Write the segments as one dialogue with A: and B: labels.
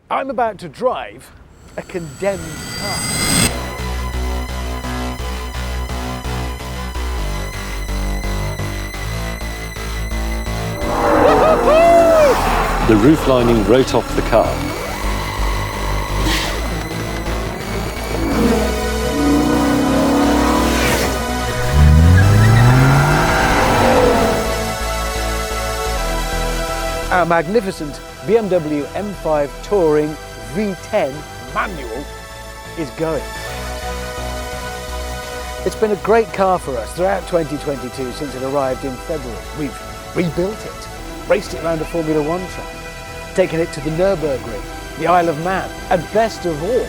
A: I'm about to drive a condemned car.
B: The roof lining wrote off the car.
A: Our magnificent BMW M5 Touring V10 manual is going. It's been a great car for us throughout 2022 since it arrived in February. We've rebuilt it, raced it around a Formula One track, taken it to the Nürburgring, the Isle of Man, and best of all,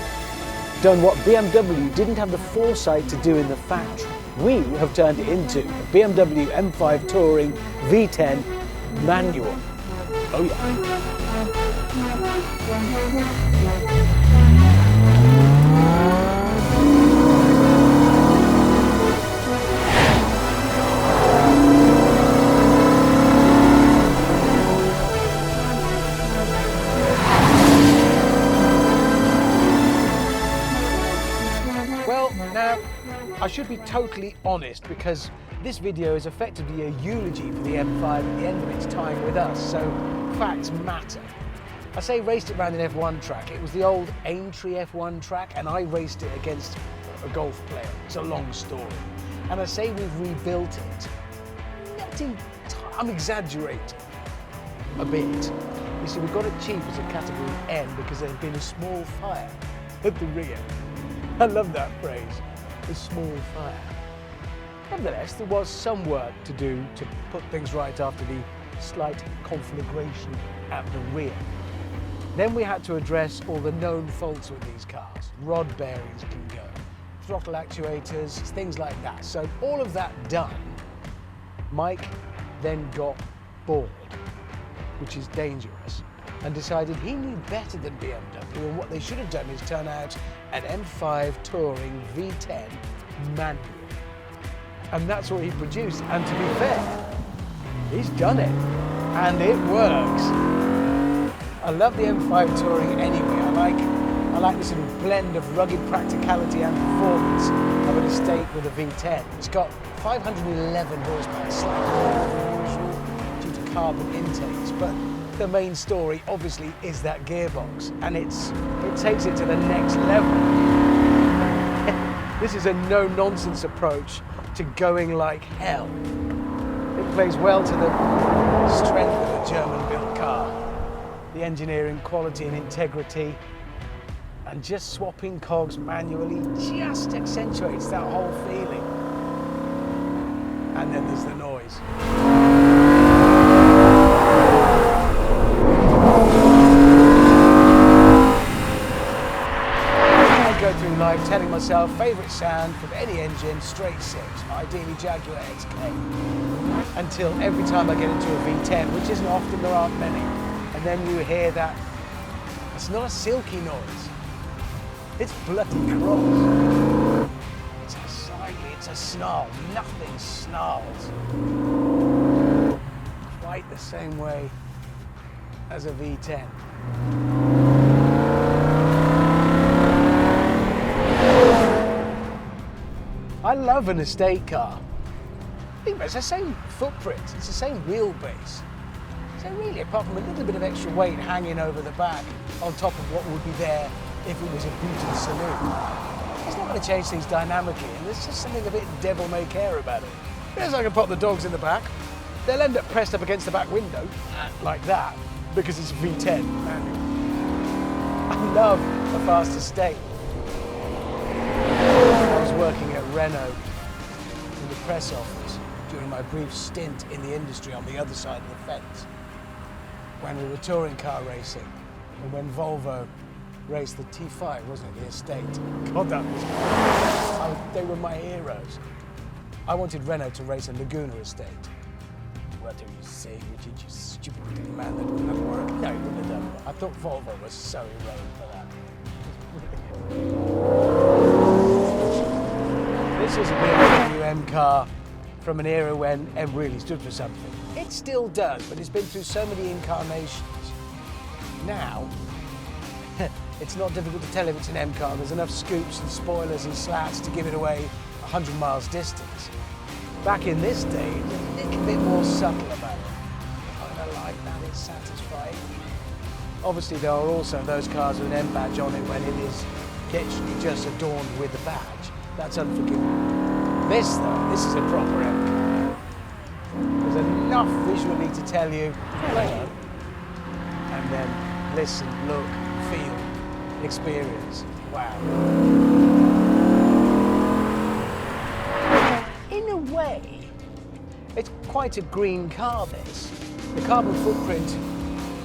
A: done what BMW didn't have the foresight to do in the factory. We have turned it into a BMW M5 Touring V10 manual. Oh yeah. Well, now, I should be totally honest because this video is effectively a eulogy for the M5 at the end of its time with us, so facts matter. I say raced it around an F1 track. It was the old Aintree F1 track, and I raced it against a golf player. It's a long story. And I say we've rebuilt it. I'm exaggerating a bit. You see, we got it cheap as a category N because there had been a small fire at the rear. I love that phrase, a small fire. Nevertheless, there was some work to do to put things right after the slight conflagration at the rear. Then we had to address all the known faults with these cars. Rod bearings can go, throttle actuators, things like that. So all of that done, Mike then got bored, which is dangerous, and decided he knew better than BMW, and what they should have done is turn out an M5 Touring V10 manual. And that's what he produced, and to be fair, he's done it, and it works. I love the M5 Touring anyway. I like this sort of blend of rugged practicality and performance of an estate with a V10. It's got 511 horsepower, slightly more than usual due to carbon intakes, but the main story obviously is that gearbox, and it takes it to the next level. This is a no-nonsense approach to going like hell. It plays well to the strength of a German-built car, the engineering quality and integrity, and just swapping cogs manually just accentuates that whole feeling. And then there's the noise. Life telling myself favourite sound from any engine, straight 6, ideally Jaguar XK, until every time I get into a V10, which isn't often, there aren't many, and then you hear that, it's not a silky noise, it's bloody cross. It's a slightly, it's a snarl, nothing snarls quite the same way as a V10. I love an estate car. It's the same footprint, it's the same wheelbase. So really, apart from a little bit of extra weight hanging over the back on top of what would be there if it was a Booted saloon, it's not going to change things dynamically, and there's just something a bit devil-may-care about it. As I can pop the dogs in the back, they'll end up pressed up against the back window, like that, because it's a V10 manual. I love a fast estate. I was working at Renault in the press office during my brief stint in the industry on the other side of the fence, when we were touring car racing, and when Volvo raced the T5, wasn't it, the estate? God, that was they were my heroes. I wanted Renault to race a Laguna estate. What are you saying, Richard, you stupid little man, that wouldn't have worked? No, he wouldn't have done that. I thought Volvo was so heroic for that. This is a BMW M car from an era when M really stood for something. It still does, but it's been through so many incarnations. Now, it's not difficult to tell if it's an M car. There's enough scoops and spoilers and slats to give it away 100 miles distance. Back in this day, it's a little bit more subtle about it. I kind of like that, it's satisfying. Obviously, there are also those cars with an M badge on it when it is literally just adorned with the badge. That's unforgivable. This, though, this is a proper M car. There's enough visually to tell you, hello, and then listen, look, feel, experience. Wow. In a way, it's quite a green car, this. The carbon footprint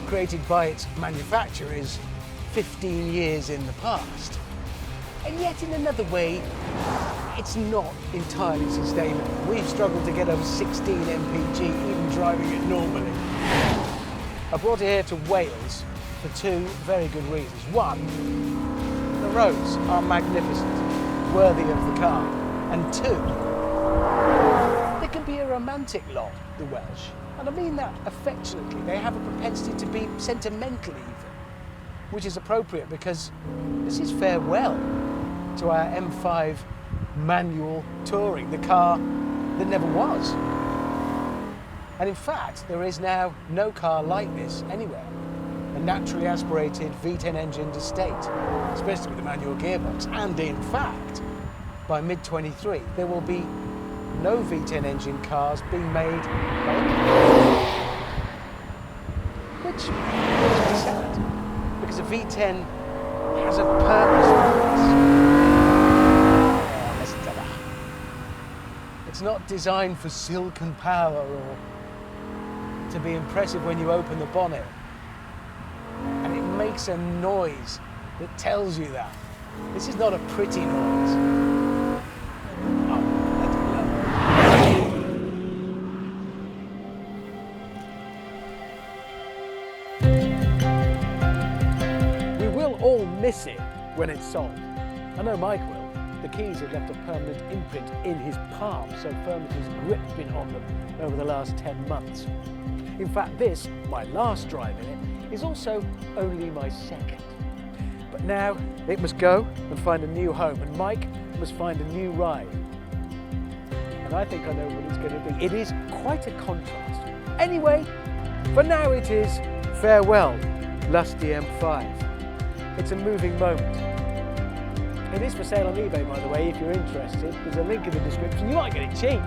A: created by its manufacturer is 15 years in the past. And yet, in another way, it's not entirely sustainable. We've struggled to get over 16 mpg, even driving it normally. I brought it here to Wales for two very good reasons. One, the roads are magnificent, worthy of the car. And two, they can be a romantic lot, the Welsh. And I mean that affectionately. They have a propensity to be sentimental even, which is appropriate because this is farewell to our M5 manual Touring, the car that never was. And in fact, there is now no car like this anywhere. A naturally aspirated V10 engined estate, especially with the manual gearbox. And in fact, by mid-23, there will be no V10 engine cars being made by anyone. Which makes me sad, because a V10 has a purpose for this. It's not designed for silken power or to be impressive when you open the bonnet. And it makes a noise that tells you that. This is not a pretty noise. Oh, that's lovely. We will all miss it when it's sold. I know Mike will. The keys have left a permanent imprint in his palm, so firm has his grip been on them over the last 10 months. In fact, this, my last drive in it, is also only my second. But now it must go and find a new home, and Mike must find a new ride. And I think I know what it's going to be. It is quite a contrast. Anyway, for now it is farewell, lusty M5. It's a moving moment. It is for sale on eBay, by the way, if you're interested. There's a link in the description. You might get it cheap.